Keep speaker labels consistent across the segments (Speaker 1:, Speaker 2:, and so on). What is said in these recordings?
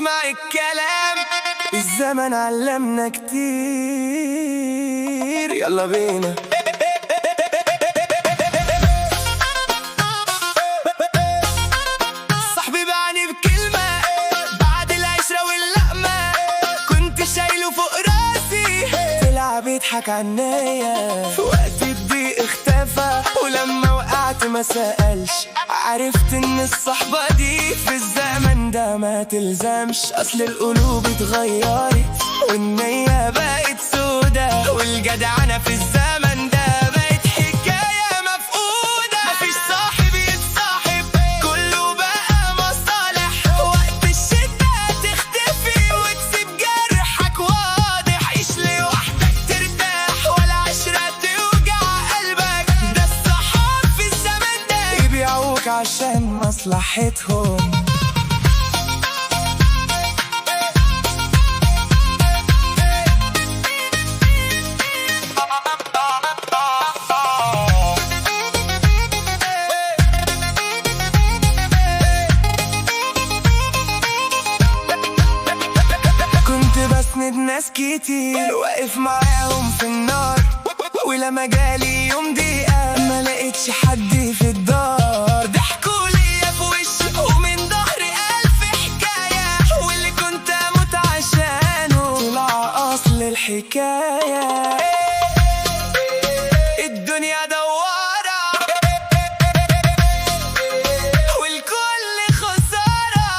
Speaker 1: اسمع الكلام، الزمن علمنا كتير، يلا بينا. صاحبي باعني بكلمة بعد العشرة واللقمة، كنت شايله فوق راسي طلع بيضحك عنيا، في وقت الضيق اختفى ولما وقعت ما سألش، عرفت ان الصحبة دي في الزمن ده ما تلزمش، اصل القلوب اتغيرت والنية بقت سودا، والجدعنة في الزمن ده بقت حكاية مفقودة. مفيش صاحب يتصاحب، كله بقى مصالح، وقت الشدة تختفي وتسيب جرحك واضح، عيش لوحدك ترتاح ولا عشرة توجع قلبك، ده الصحاب في الزمن ده يبيعوك عشان مصلحتهم. كنت بسند ناس كتير واقف معاهم في النار، ولما جالي يوم ضيقة ما لقيتش حد في الدار، ضحكوا ليا في وشي ومن ظهري ألف حكاية، واللي كنت أموت عشانه طلع أصل الحكاية. الدنيا دوارة والكل خسارة،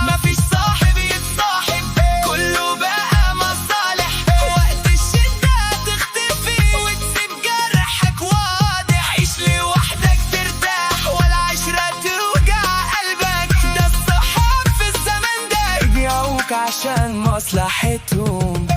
Speaker 1: مفيش صاحب يتصاحب، كله بقى مصالح، وقت الشدة تختفي وتسيب جرحك واضح، عيش لوحدك ترتاح ولا عشرة توجع قلبك، ده الصحاب في الزمن ده يبيعوك عشان مصلحتهم.